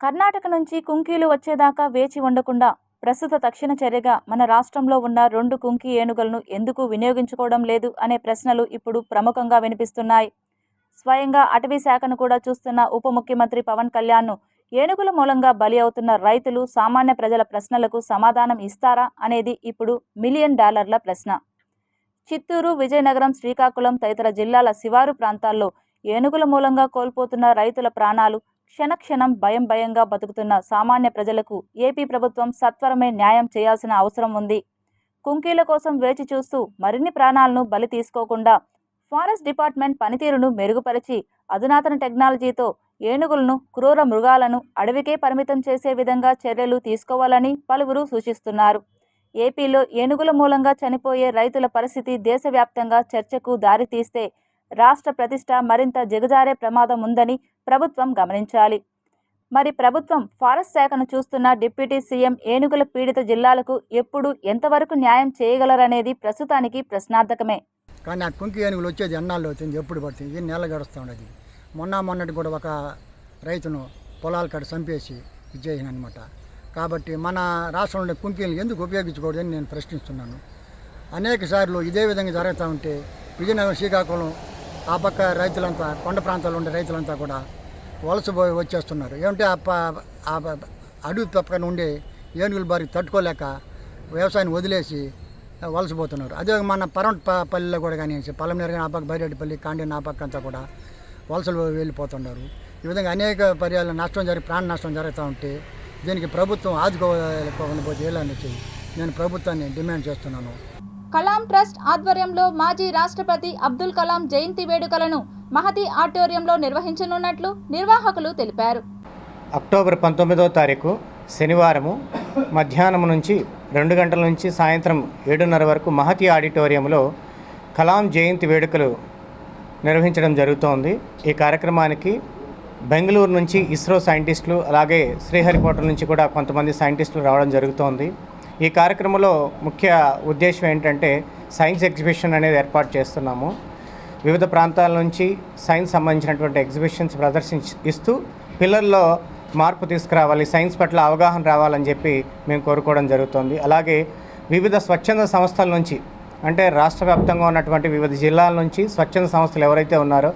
కర్ణాటక నుంచి కుంకీలు వచ్చేదాకా వేచి ఉండకుండా ప్రస్తుత తక్షణ చర్యగా మన రాష్ట్రంలో ఉన్న 2 కుంకి ఏనుగులను ఎందుకు వినియోగించుకోవడం లేదు అనే ప్రశ్నలు ఇప్పుడు ప్రముఖంగా వినిపిస్తున్నాయి. స్వయంగా అటవీ శాఖను కూడా చూస్తున్న ఉప ముఖ్యమంత్రి పవన్ కళ్యాణ్ను ఏనుగుల మూలంగా బలి అవుతున్న రైతులు, సామాన్య ప్రజల ప్రశ్నలకు సమాధానం ఇస్తారా అనేది ఇప్పుడు $1 మిలియన్ ప్రశ్న. చిత్తూరు, విజయనగరం, శ్రీకాకుళం తదితర జిల్లాల శివారు ప్రాంతాల్లో ఏనుగుల మూలంగా కోల్పోతున్న రైతుల ప్రాణాలు, క్షణక్షణం భయంగా బతుకుతున్న సామాన్య ప్రజలకు ఏపీ ప్రభుత్వం సత్వరమే న్యాయం చేయాల్సిన అవసరం ఉంది. కుంకీల కోసం వేచి చూస్తూ మరిన్ని ప్రాణాలను బలి తీసుకోకుండా ఫారెస్ట్ డిపార్ట్మెంట్ పనితీరును మెరుగుపరిచి అధునాతన టెక్నాలజీతో ఏనుగులను, క్రూర మృగాలను అడవికే పరిమితం చేసే విధంగా చర్యలు తీసుకోవాలని పలువురు సూచిస్తున్నారు. ఏపీలో ఏనుగుల మూలంగా చనిపోయే రైతుల పరిస్థితి దేశవ్యాప్తంగా చర్చకు దారితీస్తే రాష్ట్ర ప్రతిష్ట మరింత దిగజారే ప్రమాదం ఉందని ప్రభుత్వం గమనించాలి. మరి ప్రభుత్వం ఫారెస్ట్ శాఖను చూస్తున్న డిప్యూటీ సీఎం ఏనుగుల పీడిత జిల్లాలకు ఎప్పుడు ఎంతవరకు న్యాయం చేయగలరనేది ప్రస్తుతానికి ప్రశ్నార్థకమే. కానీ ఆ కుంకి ఏనుగులు వచ్చేది ఎన్నాళ్ళు అవుతుంది, ఎప్పుడు పడుతుంది, నెల గడుస్తూ ఉండదు. మొన్నటి కూడా ఒక రైతును పొలాల కాడ చంపేసి ఇచ్చేసిన అనమాట. కాబట్టి మన రాష్ట్రంలో కుంకీలను ఎందుకు ఉపయోగించకూడదని నేను ప్రశ్నిస్తున్నాను. అనేక సార్లు ఇదే విధంగా జరుగుతూ ఉంటే విజయనగరం, శ్రీకాకుళం ఆ పక్క రైతులంతా, కొండ ప్రాంతాల్లో ఉండే రైతులంతా కూడా వలసపోయి వచ్చేస్తున్నారు. ఏమంటే అడవి పక్కన ఉండే ఏనుగుల బారికి తట్టుకోలేక వ్యవసాయాన్ని వదిలేసి వలసపోతున్నారు. అదే మన పల్లెలో కూడా కానీ పల్లెమనేరు కానీ ఆ పక్క బైరెడ్డిపల్లి, కాండి ఆ పక్క అంతా కూడా వలసలు వెళ్ళిపోతున్నారు. ఈ విధంగా అనేక పర్యాలు ప్రాణ నష్టం జరుగుతూ ఉంటే దీనికి ప్రభుత్వం ఆదుకోకపోతే ఏలాంటి నేను ప్రభుత్వాన్ని డిమాండ్ చేస్తున్నాను. కలాం ట్రస్ట్ ఆధ్వర్యంలో మాజీ రాష్ట్రపతి అబ్దుల్ కలాం జయంతి వేడుకలను మహతి ఆడిటోరియంలో నిర్వహించనున్నట్లు నిర్వాహకులు తెలిపారు. అక్టోబర్ 19వ తారీఖు శనివారము మధ్యాహ్నం నుంచి 2 గంటల నుంచి సాయంత్రం 7:30 వరకు మహతి ఆడిటోరియంలో కలాం జయంతి వేడుకలు నిర్వహించడం జరుగుతోంది. ఈ కార్యక్రమానికి బెంగళూరు నుంచి ఇస్రో సైంటిస్టులు, అలాగే శ్రీహరికోట నుంచి కూడా కొంతమంది సైంటిస్టులు రావడం జరుగుతోంది. ఈ కార్యక్రమంలో ముఖ్య ఉద్దేశం ఏంటంటే సైన్స్ ఎగ్జిబిషన్ అనేది ఏర్పాటు చేస్తున్నాము. వివిధ ప్రాంతాల నుంచి సైన్స్ సంబంధించినటువంటి ఎగ్జిబిషన్స్ ప్రదర్శిస్తూ పిల్లల్లో మార్పు తీసుకురావాలి, సైన్స్ పట్ల అవగాహన రావాలని చెప్పి మేము కోరుకోవడం జరుగుతుంది. అలాగే వివిధ స్వచ్ఛంద సంస్థల నుంచి, అంటే రాష్ట్ర వ్యాప్తంగా ఉన్నటువంటి వివిధ జిల్లాల నుంచి స్వచ్ఛంద సంస్థలు ఎవరైతే ఉన్నారో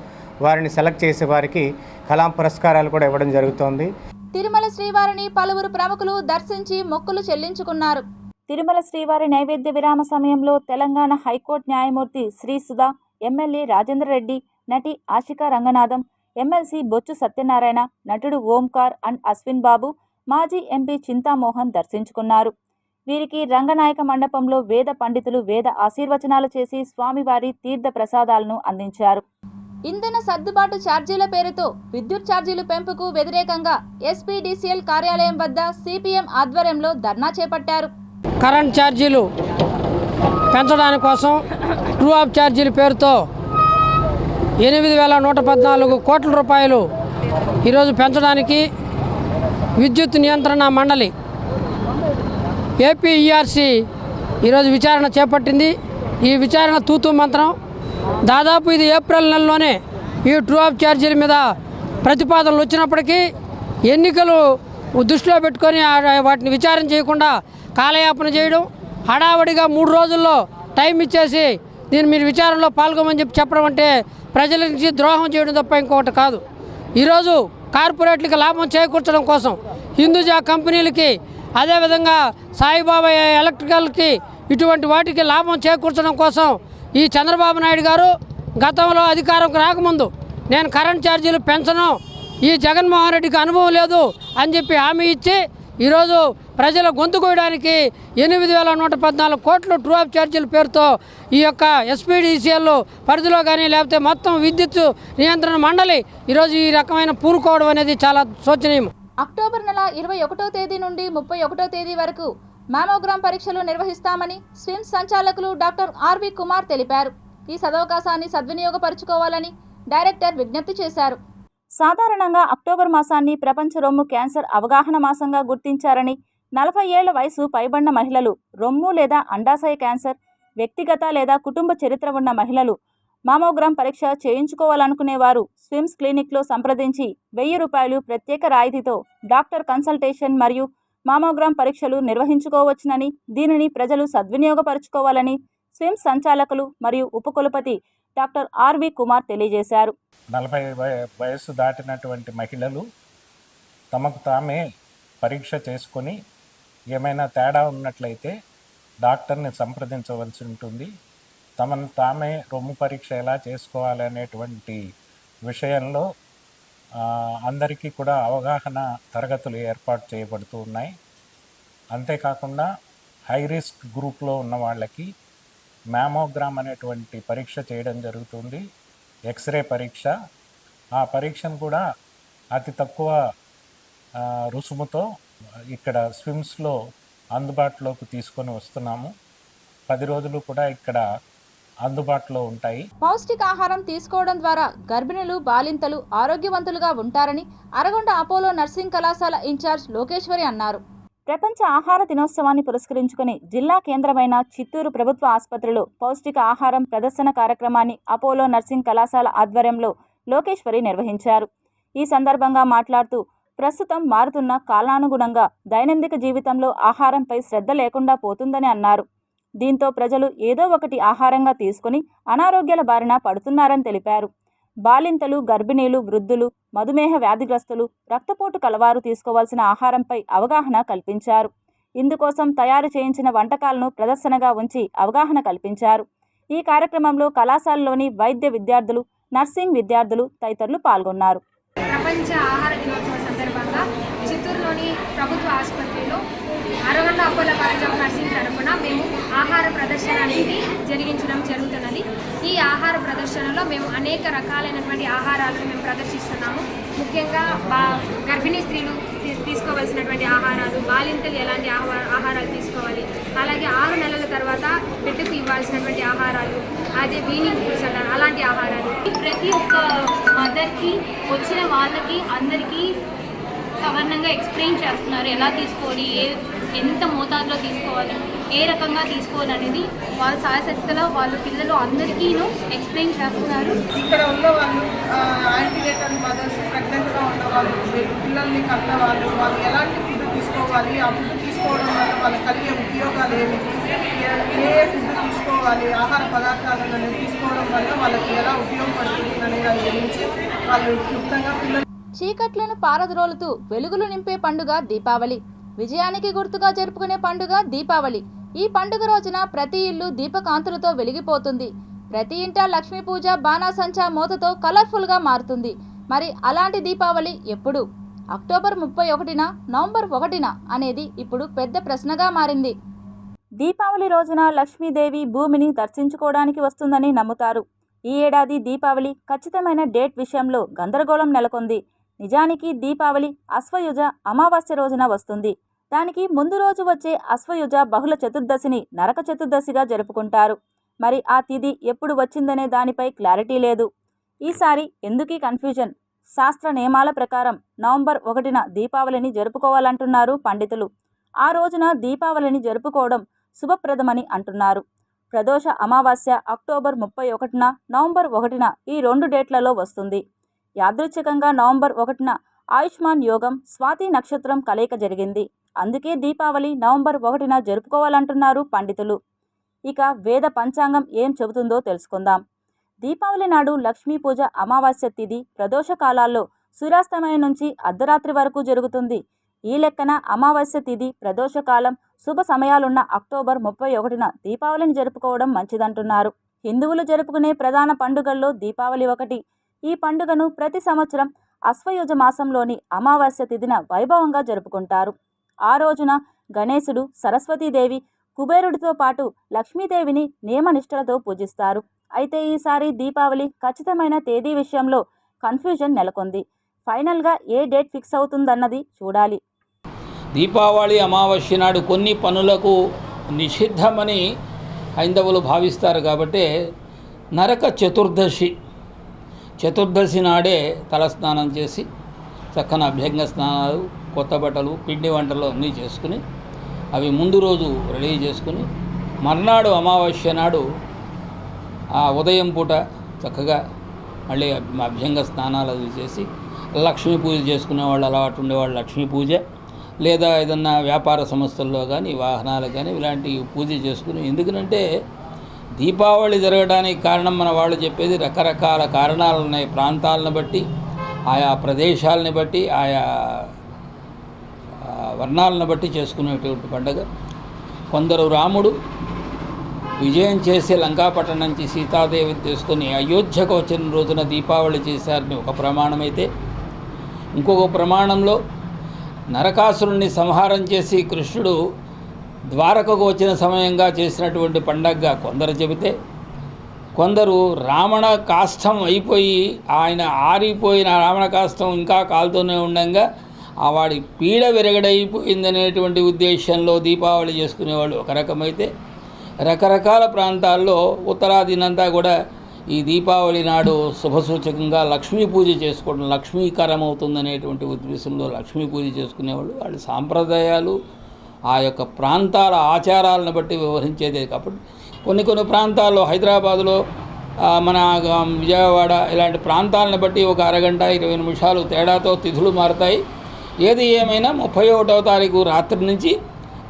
వారిని సెలెక్ట్ చేసే వారికి కలాం పురస్కారాలు కూడా ఇవ్వడం జరుగుతోంది. తిరుమల శ్రీవారిని పలువురు ప్రముఖులు దర్శించి మొక్కులు చెల్లించుకున్నారు. తిరుమల శ్రీవారి నైవేద్య విరామ సమయంలో తెలంగాణ హైకోర్టు న్యాయమూర్తి శ్రీ సుధా, ఎమ్మెల్యే రాజేంద్ర రెడ్డి, నటి ఆశికా రంగనాథం, ఎమ్మెల్సీ బొచ్చు సత్యనారాయణ, నటుడు ఓంకార్ అండ్ అశ్విన్ బాబు, మాజీ ఎంపీ చింతామోహన్ దర్శించుకున్నారు. వీరికి రంగనాయక మండపంలో వేద పండితులు వేద ఆశీర్వచనాలు చేసి స్వామివారి తీర్థ ప్రసాదాలను అందించారు. ఇంధన సర్దుబాటు ఛార్జీల పేరుతో విద్యుత్ ఛార్జీలు పెంపుకు వ్యతిరేకంగా ఎస్పీడీసీఎల్ కార్యాలయం వద్ద సిపిఎం ఆధ్వర్యంలో ధర్నా చేపట్టారు. కరెంట్ ఛార్జీలు పెంచడానికి కోసం ట్రూ ఆఫ్ ఛార్జీల పేరుతో 8,114 కోట్ల రూపాయలు ఈరోజు పెంచడానికి విద్యుత్ నియంత్రణ మండలి ఏపీఈఆర్సీ ఈరోజు విచారణ చేపట్టింది. ఈ విచారణ తూతూ మంత్రం. దాదాపు ఇది ఏప్రిల్ నెలలోనే ఈ ట్రూ ఆఫ్ ఛార్జీల మీద ప్రతిపాదనలు వచ్చినప్పటికీ ఎన్నికలు దృష్టిలో పెట్టుకొని వాటిని విచారణ చేయకుండా కాలయాపన చేయడం, హడావడిగా 3 రోజుల్లో టైం ఇచ్చేసి దీన్ని మీరు విచారణలో పాల్గొమని చెప్పడం అంటే ప్రజల నుంచి ద్రోహం చేయడం తప్ప ఇంకొకటి కాదు. ఈరోజు కార్పొరేట్లకి లాభం చేకూర్చడం కోసం హిందూజా కంపెనీలకి, అదేవిధంగా సాయిబాబా ఎలక్ట్రికల్కి, ఇటువంటి వాటికి లాభం చేకూర్చడం కోసం ఈ చంద్రబాబు నాయుడు గారు గతంలో అధికారంకి రాకముందు నేను కరెంట్ ఛార్జీలు పెంచను, ఈ జగన్మోహన్ రెడ్డికి అనుభవం లేదు అని చెప్పి హామీ ఇచ్చి ఈరోజు ప్రజల గొంతు కోయడానికి 8,114 కోట్లు ట్రూ ఆఫ్ ఛార్జీల పేరుతో ఈ యొక్క ఎస్పీడీసీఎల్ పరిధిలో కానీ లేకపోతే మొత్తం విద్యుత్ నియంత్రణ మండలి ఈరోజు ఈ రకమైన పూనుకోవడం అనేది చాలా శోచనీయం. అక్టోబర్ నెల 21వ తేదీ నుండి 31వ తేదీ వరకు మామోగ్రామ్ పరీక్షలు నిర్వహిస్తామని స్విమ్స్ సంచాలకులు డాక్టర్ ఆర్వి కుమార్ తెలిపారు. ఈ సదవకాశాన్ని సద్వినియోగపరుచుకోవాలని డైరెక్టర్ విజ్ఞప్తి చేశారు. సాధారణంగా అక్టోబర్ మాసాన్ని ప్రపంచ రొమ్ము క్యాన్సర్ అవగాహన మాసంగా గుర్తించారని, 40 ఏళ్ల వయసు పైబడిన మహిళలు, రొమ్ము లేదా అండాశయ క్యాన్సర్, వ్యక్తిగత లేదా కుటుంబ చరిత్ర ఉన్న మహిళలు మామోగ్రామ్ పరీక్ష చేయించుకోవాలనుకునేవారు స్విమ్స్ క్లినిక్లో సంప్రదించి 1000 రూపాయలు ప్రత్యేక రాయితీతో డాక్టర్ కన్సల్టేషన్ మరియు మామోగ్రామ్ పరీక్షలు నిర్వహించుకోవచ్చునని, దీనిని ప్రజలు సద్వినియోగపరుచుకోవాలని స్విమ్స్ సంచాలకులు మరియు ఉపకులపతి డాక్టర్ ఆర్వి కుమార్ తెలియజేశారు. 40 వయసు దాటినటువంటి మహిళలు తమకు తామే పరీక్ష చేసుకొని ఏమైనా తేడా ఉన్నట్లయితే డాక్టర్ని సంప్రదించవలసి ఉంటుంది. తమను తామే రొమ్ము పరీక్ష ఎలా చేసుకోవాలి అనేటువంటి విషయంలో అందరికీ కూడా అవగాహన తరగతులు ఏర్పాటు చేయబడుతూ ఉన్నాయి. అంతేకాకుండా హై రిస్క్ గ్రూప్లో ఉన్న వాళ్ళకి మ్యామోగ్రామ్ అనేటువంటి పరీక్ష చేయడం జరుగుతుంది, ఎక్స్రే పరీక్ష. ఆ పరీక్షను కూడా అతి తక్కువ రుసుముతో ఇక్కడ స్విమ్స్లో అందుబాటులోకి తీసుకొని వస్తున్నాము. 10 రోజులు కూడా ఇక్కడ అందుబాటులో ఉంటాయి. పౌష్టికాహారం తీసుకోవడం ద్వారా గర్భిణులు బాలింతలు ఆరోగ్యవంతులుగా ఉంటారని అరగొండ అపోలో నర్సింగ్ కళాశాల ఇన్ఛార్జ్ లోకేశ్వరి అన్నారు. ప్రపంచ ఆహార దినోత్సవాన్ని పురస్కరించుకుని జిల్లా కేంద్రమైన చిత్తూరు ప్రభుత్వ ఆసుపత్రిలో పౌష్టిక ఆహారం ప్రదర్శన కార్యక్రమాన్ని అపోలో నర్సింగ్ కళాశాల ఆధ్వర్యంలో లోకేశ్వరి నిర్వహించారు. ఈ సందర్భంగా మాట్లాడుతూ ప్రస్తుతం మారుతున్న కాలానుగుణంగా దైనందిక జీవితంలో ఆహారంపై శ్రద్ధ లేకుండా పోతుందని అన్నారు. దీంతో ప్రజలు ఏదో ఒకటి ఆహారంగా తీసుకుని అనారోగ్యాల బారిన పడుతున్నారని తెలిపారు. బాలింతలు, గర్భిణీలు, వృద్ధులు, మధుమేహ వ్యాధిగ్రస్తులు, రక్తపోటు కలవారు తీసుకోవాల్సిన ఆహారంపై అవగాహన కల్పించారు. ఇందుకోసం తయారు చేయించిన వంటకాలను ప్రదర్శనగా ఉంచి అవగాహన కల్పించారు. ఈ కార్యక్రమంలో కళాశాలలోని వైద్య విద్యార్థులు, నర్సింగ్ విద్యార్థులు తదితరులు పాల్గొన్నారు. ప్రపంచ ఆహార దినోత్సవం సందర్భంగా చిత్తూరులోని ప్రభుత్వ ఆసుపత్రిలో Aragonda Apollo college of nursing తరఫున మేము ఆహార ప్రదర్శన అనేది జరిగించడం జరుగుతున్నది. ఈ ఆహార ప్రదర్శనలో మేము అనేక రకాలైనటువంటి ఆహారాలను మేము ప్రదర్శిస్తున్నాము. ముఖ్యంగా గర్భిణీ స్త్రీలు తీసుకోవాల్సినటువంటి ఆహారాలు, బాలింతలు ఎలాంటి ఆహారాలు తీసుకోవాలి, అలాగే 6 నెలల తర్వాత బిడ్డకు ఇవ్వాల్సినటువంటి ఆహారాలు, అదే వీనింగ్ ఫుడ్స్ అంటారు, అలాంటి ఆహారాలు ప్రతి ఒక్క మదర్కి వచ్చిన వాళ్ళకి అందరికీ సవర్ణంగా ఎక్స్ప్లెయిన్ చేస్తున్నారు. ఎలా తీసుకోవాలి, ఎంత మోతాదులో తీసుకోవాలి, ఏ రకంగా తీసుకోవాలి అనేది వాళ్ళ సాయశక్తిలో వాళ్ళ పిల్లలు అందరికీను ఎక్స్ప్లెయిన్ చేస్తున్నారు. ఇక్కడ ఉన్న వాళ్ళు యాంటీనేటల్ మదర్స్, ప్రెగ్నెంట్గా ఉన్న వాళ్ళు, పిల్లల్ని కన్న వాళ్ళు ఎలాంటి ఫుడ్ తీసుకోవాలి, ఆ ఫుడ్ తీసుకోవడం వల్ల వాళ్ళకి కలిగే ఉపయోగాలు ఏమిటి, ఏ ఫుడ్ తీసుకోవాలి, ఆహార పదార్థాలను అనేది తీసుకోవడం వల్ల వాళ్ళకి ఎలా ఉపయోగపడుతుంది అనే దాని గురించి వాళ్ళు క్లుప్తంగా పిల్లలు. చీకట్లను పారద్రోలుతూ వెలుగులు నింపే పండుగ దీపావళి. విజయానికి గుర్తుగా జరుపుకునే పండుగ దీపావళి. ఈ పండుగ రోజున ప్రతి ఇల్లు దీపకాంతులతో వెలిగిపోతుంది. ప్రతి ఇంటా లక్ష్మీ పూజ, బాణాసంచా మోతతో కలర్ఫుల్గా మారుతుంది. మరి అలాంటి దీపావళి ఎప్పుడు? అక్టోబర్ 31న, నవంబర్ 1న అనేది ఇప్పుడు పెద్ద ప్రశ్నగా మారింది. దీపావళి రోజున లక్ష్మీదేవి భూమిని దర్శించుకోవడానికి వస్తుందని నమ్ముతారు. ఈ ఏడాది దీపావళి ఖచ్చితమైన డేట్ విషయంలో గందరగోళం నెలకొంది. నిజానికి దీపావళి అశ్వయుజ అమావాస్య రోజున వస్తుంది. దానికి ముందు రోజు వచ్చే అశ్వయుజ బహుళ చతుర్దశిని నరక చతుర్దశిగా జరుపుకుంటారు. మరి ఆ తిథి ఎప్పుడు వచ్చిందనే దానిపై క్లారిటీ లేదు. ఈసారి ఎందుకీ కన్ఫ్యూజన్? శాస్త్ర నియమాల ప్రకారం నవంబర్ 1న దీపావళిని జరుపుకోవాలంటున్నారు పండితులు. ఆ రోజున దీపావళిని జరుపుకోవడం శుభప్రదమని అంటున్నారు. ప్రదోష అమావాస్య అక్టోబర్ 31న, నవంబర్ 1న ఈ 2 డేట్లలో వస్తుంది. యాదృచ్ఛికంగా నవంబర్ 1న ఆయుష్మాన్ యోగం, స్వాతి నక్షత్రం కలయిక జరిగింది. అందుకే దీపావళి నవంబర్ 1న జరుపుకోవాలంటున్నారు పండితులు. ఇక వేద పంచాంగం ఏం చెబుతుందో తెలుసుకుందాం. దీపావళి నాడు లక్ష్మీ పూజ అమావాస్య తిథి ప్రదోష కాలాల్లో సూర్యాస్తమయం నుంచి అర్ధరాత్రి వరకు జరుగుతుంది. ఈ లెక్కన అమావాస్య తిథి ప్రదోషకాలం శుభ సమయాలున్న అక్టోబర్ 31న దీపావళిని జరుపుకోవడం మంచిదంటున్నారు. హిందువులు జరుపుకునే ప్రధాన పండుగల్లో దీపావళి ఒకటి. ఈ పండుగను ప్రతి సంవత్సరం అశ్వయుజ మాసంలోని అమావాస్య తిథిన వైభవంగా జరుపుకుంటారు. ఆ రోజున గణేశుడు, సరస్వతీదేవి, కుబేరుడితో పాటు లక్ష్మీదేవిని నియమనిష్టలతో పూజిస్తారు. అయితే ఈసారి దీపావళి ఖచ్చితమైన తేదీ విషయంలో కన్ఫ్యూజన్ నెలకొంది. ఫైనల్గా ఏ డేట్ ఫిక్స్ అవుతుందన్నది చూడాలి. దీపావళి అమావాస్య నాడు కొన్ని పనులకు నిషిద్ధమని హైందవులు భావిస్తారు. కాబట్టి నరక చతుర్దశి నాడే తలస్నానం చేసి చక్కని అభ్యంగ స్నానాలు, కొత్త బట్టలు, పిండి వంటలు అన్నీ చేసుకుని అవి ముందు రోజు రెడీ చేసుకుని మర్నాడు అమావాస్య నాడు ఆ ఉదయం పూట చక్కగా మళ్ళీ అభ్యంగ స్నానాలు అవి చేసి లక్ష్మీ పూజ చేసుకునేవాళ్ళు, అలవాటు ఉండేవాళ్ళు లక్ష్మీ పూజ, లేదా ఏదన్నా వ్యాపార సంస్థల్లో కానీ వాహనాలు కానీ ఇలాంటి పూజ చేసుకుని. ఎందుకంటే దీపావళి జరగడానికి కారణం మన వాళ్ళు చెప్పేది రకరకాల కారణాలు ఉన్నాయి. ప్రాంతాలను బట్టి, ఆయా ప్రదేశాలని బట్టి, ఆయా వర్ణాలను బట్టి చేసుకునేటువంటి పండుగ. కొందరు రాముడు విజయం చేసి లంకాపట్టణం నుంచి సీతాదేవిని తీసుకొని అయోధ్యకు వచ్చిన రోజున దీపావళి చేశారని ఒక ప్రమాణమైతే, ఇంకొక ప్రమాణంలో నరకాసురుణ్ణి సంహారం చేసి కృష్ణుడు ద్వారకకు వచ్చిన సమయంగా చేసినటువంటి పండగగా కొందరు చెబితే, కొందరు రావణ కాష్టం అయిపోయి ఆయన ఆరిపోయిన రావణ కాష్టం ఇంకా కాలుతూనే ఉండగా వాడి పీడ విరగడైపోయిందనేటువంటి ఉద్దేశంలో దీపావళి చేసుకునేవాళ్ళు ఒక రకమైతే, రకరకాల ప్రాంతాల్లో ఉత్తరాదినంతా కూడా ఈ దీపావళి నాడు శుభసూచకంగా లక్ష్మీ పూజ చేసుకోవడం, లక్ష్మీకరం అవుతుందనేటువంటి ఉద్దేశంలో లక్ష్మీ పూజ చేసుకునేవాళ్ళు. వాళ్ళ సాంప్రదాయాలు ఆ యొక్క ప్రాంతాల ఆచారాలను బట్టి వ్యవహరించేదే. కాబట్టి కొన్ని ప్రాంతాల్లో హైదరాబాదులో మన విజయవాడ ఇలాంటి ప్రాంతాలను బట్టి ఒక అరగంట 20 నిమిషాలు తేడాతో తిథులు మారుతాయి. ఏది ఏమైనా 31వ తారీఖు రాత్రి నుంచి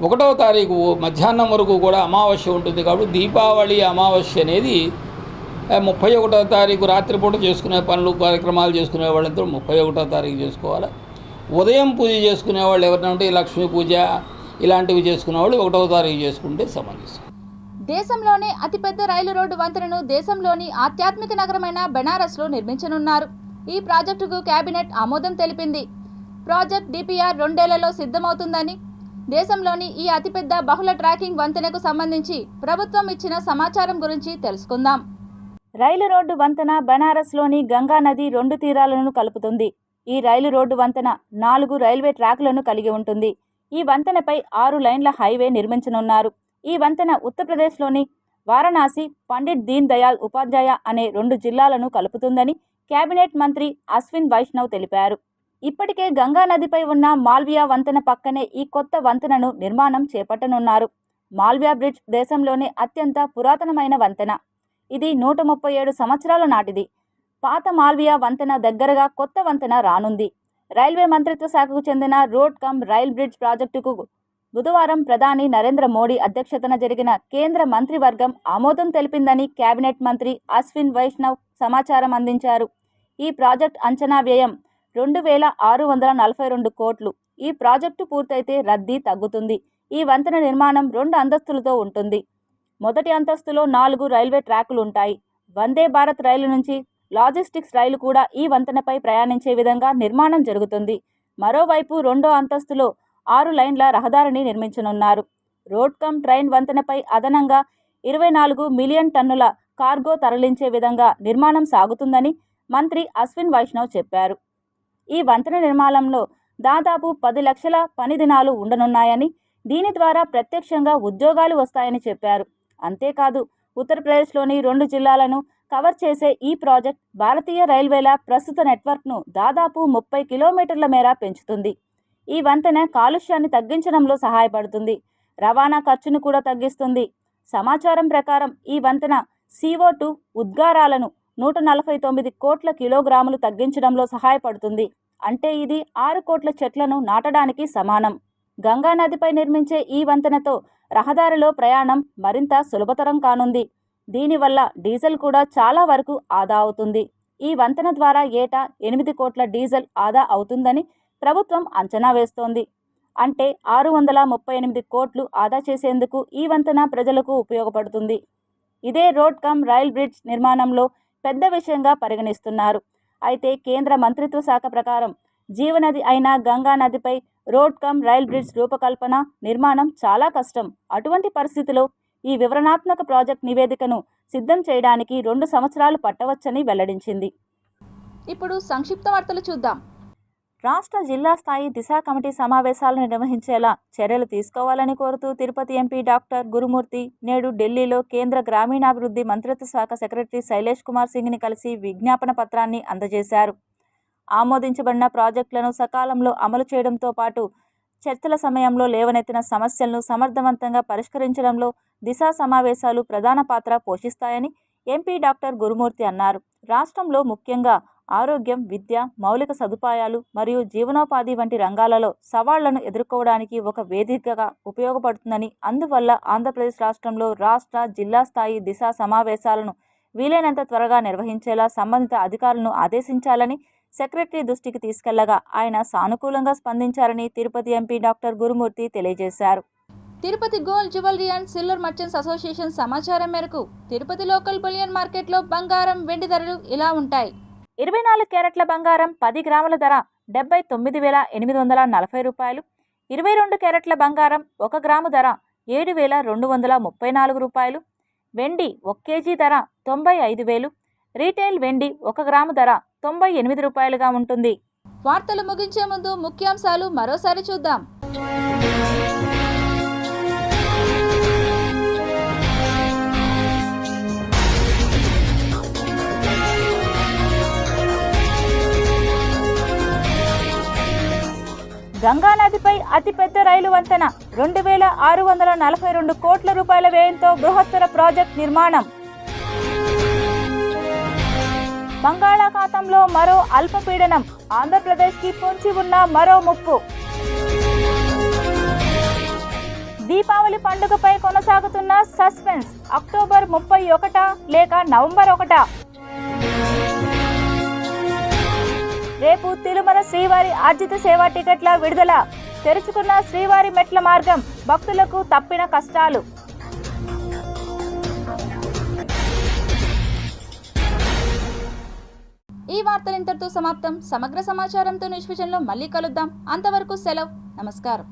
1వ తారీఖు మధ్యాహ్నం వరకు కూడా అమావాస్య ఉంటుంది. కాబట్టి దీపావళి అమావాస్య అనేది 31వ తారీఖు రాత్రిపూట చేసుకునే పనులు కార్యక్రమాలు చేసుకునే వాళ్ళంతా 31వ తారీఖు చేసుకోవాలి. ఉదయం పూజ చేసుకునే వాళ్ళు ఎవరినంటే లక్ష్మీ పూజ ఇలాంటివి చేసుకునే వాళ్ళు 1వ తారీఖు చేసుకుంటే సమంజసం. దేశంలోనే అతిపెద్ద రైలు రోడ్డు వంతెనను దేశంలోని ఆధ్యాత్మిక నగరమైన బెనారస్లో నిర్మించనున్నారు. ఈ ప్రాజెక్టుకు కేబినెట్ ఆమోదం తెలిపింది. ప్రాజెక్ట్ డిపిఆర్ 2 ఏళ్లలో సిద్ధమవుతుందని, దేశంలోని ఈ అతిపెద్ద బహుళ ట్రాకింగ్ వంతెనకు సంబంధించి ప్రభుత్వం ఇచ్చిన సమాచారం గురించి తెలుసుకుందాం. రైలు రోడ్డు వంతెన బెనారస్లోని గంగా నది 2 తీరాలను కలుపుతుంది. ఈ రైలు రోడ్డు వంతెన 4 రైల్వే ట్రాక్లను కలిగి ఉంటుంది. ఈ వంతెనపై 6 లైన్ల హైవే నిర్మించనున్నారు. ఈ వంతెన ఉత్తరప్రదేశ్లోని వారణాసి, పండిట్ దీన్ దయాళ్ ఉపాధ్యాయ అనే 2 జిల్లాలను కలుపుతుందని కేబినెట్ మంత్రి అశ్విన్ వైష్ణవ్ తెలిపారు. ఇప్పటికే గంగా నదిపై ఉన్న మాల్వియా వంతెన పక్కనే ఈ కొత్త వంతెనను నిర్మాణం చేపట్టనున్నారు. మాల్వియా బ్రిడ్జ్ దేశంలోనే అత్యంత పురాతనమైన వంతెన. ఇది 137 సంవత్సరాల నాటిది. పాత మాల్వియా వంతెన దగ్గరగా కొత్త వంతెన రానుంది. రైల్వే మంత్రిత్వ శాఖకు చెందిన రోడ్ కమ్ రైల్ బ్రిడ్జ్ ప్రాజెక్టుకు బుధవారం ప్రధాని నరేంద్ర మోడీ అధ్యక్షతన జరిగిన కేంద్ర మంత్రివర్గం ఆమోదం తెలిపిందని కేబినెట్ మంత్రి అశ్విన్ వైష్ణవ్ సమాచారం అందించారు. ఈ ప్రాజెక్ట్ అంచనా వ్యయం 2,642 కోట్లు. ఈ ప్రాజెక్టు పూర్తయితే రద్దీ తగ్గుతుంది. ఈ వంతెన నిర్మాణం 2 అంతస్తులతో ఉంటుంది. మొదటి అంతస్తులో 4 రైల్వే ట్రాకులు ఉంటాయి. వందే భారత్ రైలు నుంచి లాజిస్టిక్స్ రైలు కూడా ఈ వంతెనపై ప్రయాణించే విధంగా నిర్మాణం జరుగుతుంది. మరోవైపు 2వ అంతస్తులో 6 లైన్ల రహదారిని నిర్మించనున్నారు. రోడ్ కమ్ ట్రైన్ వంతెనపై అదనంగా 24 మిలియన్ టన్నుల కార్గో తరలించే విధంగా నిర్మాణం సాగుతుందని మంత్రి అశ్విన్ వైష్ణవ్ చెప్పారు. ఈ వంతెన నిర్మాణంలో దాదాపు 10 లక్షల పని దినాలు ఉండనున్నాయని, దీని ద్వారా ప్రత్యక్షంగా ఉద్యోగాలు వస్తాయని చెప్పారు. అంతేకాదు, ఉత్తరప్రదేశ్లోని 2 జిల్లాలను కవర్ చేసే ఈ ప్రాజెక్ట్ భారతీయ రైల్వేల ప్రస్తుత నెట్వర్క్ను దాదాపు 30 కిలోమీటర్ల మేర పెంచుతుంది. ఈ వంతెన కాలుష్యాన్ని తగ్గించడంలో సహాయపడుతుంది. రవాణా ఖర్చును కూడా తగ్గిస్తుంది. సమాచారం ప్రకారం ఈ వంతెన CO2 ఉద్గారాలను 149 కోట్ల కిలోగ్రాములు తగ్గించడంలో సహాయపడుతుంది. అంటే ఇది 6 కోట్ల చెట్లను నాటడానికి సమానం. గంగా నదిపై నిర్మించే ఈ వంతెనతో రహదారిలో ప్రయాణం మరింత సులభతరం కానుంది. దీనివల్ల డీజిల్ కూడా చాలా వరకు ఆదా అవుతుంది. ఈ వంతెన ద్వారా ఏటా 8 కోట్ల డీజిల్ ఆదా అవుతుందని ప్రభుత్వం అంచనా వేస్తోంది. అంటే 638 కోట్లు ఆదా చేసేందుకు ఈ వంతెన ప్రజలకు ఉపయోగపడుతుంది. ఇదే రోడ్ కమ్ రైల్ బ్రిడ్జ్ నిర్మాణంలో పెద్ద విషయంగా పరిగణిస్తున్నారు. అయితే కేంద్ర మంత్రిత్వ శాఖ ప్రకారం జీవనది అయిన గంగా నదిపై రోడ్ కమ్ రైల్ బ్రిడ్జ్ రూపకల్పన, నిర్మాణం చాలా కష్టం. అటువంటి పరిస్థితిలో ఈ వివరణాత్మక ప్రాజెక్ట్ నివేదికను సిద్ధం చేయడానికి 2 సంవత్సరాలు పట్టవచ్చని వెల్లడించింది. ఇప్పుడు సంక్షిప్త వార్తలు చూద్దాం. రాష్ట్ర జిల్లా స్థాయి దిశ కమిటీ సమావేశాలను నిర్వహించేలా చర్యలు తీసుకోవాలని కోరుతూ తిరుపతి ఎంపీ డాక్టర్ గురుమూర్తి నేడు ఢిల్లీలో కేంద్ర గ్రామీణాభివృద్ధి మంత్రిత్వ శాఖ సెక్రటరీ శైలేష్ కుమార్ సింగ్ని కలిసి విజ్ఞాపన పత్రాన్ని అందజేశారు. ఆమోదించబడిన ప్రాజెక్టులను సకాలంలో అమలు చేయడంతో పాటు చర్చల సమయంలో లేవనెత్తిన సమస్యలను సమర్థవంతంగా పరిష్కరించడంలో దిశ సమావేశాలు ప్రధాన పాత్ర పోషిస్తాయని ఎంపీ డాక్టర్ గురుమూర్తి అన్నారు. రాష్ట్రంలో ముఖ్యంగా ఆరోగ్యం, విద్య, మౌలిక సదుపాయాలు మరియు జీవనోపాధి వంటి రంగాలలో సవాళ్లను ఎదుర్కోవడానికి ఒక వేదికగా ఉపయోగపడుతుందని, అందువల్ల ఆంధ్రప్రదేశ్ రాష్ట్రంలో రాష్ట్ర, జిల్లా స్థాయి దిశ సమావేశాలను వీలైనంత త్వరగా నిర్వహించేలా సంబంధిత అధికారులను ఆదేశించాలని సెక్రటరీ దృష్టికి తీసుకెళ్లగా ఆయన సానుకూలంగా స్పందించారని తిరుపతి ఎంపీ డాక్టర్ గురుమూర్తి తెలియజేశారు. Tirupati gold jewellery and silver merchants association సమాచారం మేరకు తిరుపతి లోకల్ బులియన్ మార్కెట్లో బంగారం, వెండి ధరలు ఇలా ఉంటాయి. 24 క్యారెట్ల బంగారం 10 గ్రాముల ధర 79,840 రూపాయలు. 22 క్యారెట్ల బంగారం 1 గ్రాము ధర 7,234 రూపాయలు. వెండి 1 కేజీ ధర 95,000. రీటైల్ వెండి 1 గ్రాము ధర 98 రూపాయలుగా ఉంటుంది. వార్తలు ముగించే ముందు ముఖ్యాంశాలు మరోసారి చూద్దాం. గంగానదిపై అతిపెద్ద రైలు వంతెన 2642 కోట్ల రూపాయల వ్యయంతో బృహత్తర ప్రాజెక్ట్ నిర్మాణం. బంగాళాఖాతంలో మరో అల్పపీడనం, ఆంధ్రప్రదేశ్కి పొంచి ఉన్న మరో ముప్పు. దీపావళి పండుగపై కొనసాగుతున్న సస్పెన్స్, అక్టోబర్ 31 లేక నవంబర్ 1? రేపు తిరుమల శ్రీవారి ఆర్జిత సేవా టికెట్ల విడుదల. తెరుచుకున్న శ్రీవారి మెట్ల మార్గం, భక్తులకు తప్పిన కష్టాలు. ఈ వార్తలు ఇంతటితో సమాప్తం. సమగ్ర సమాచారంతో న్యూస్ విజన్లో మళ్ళీ కలుద్దాం. అంతవరకు సెలవు. నమస్కారం.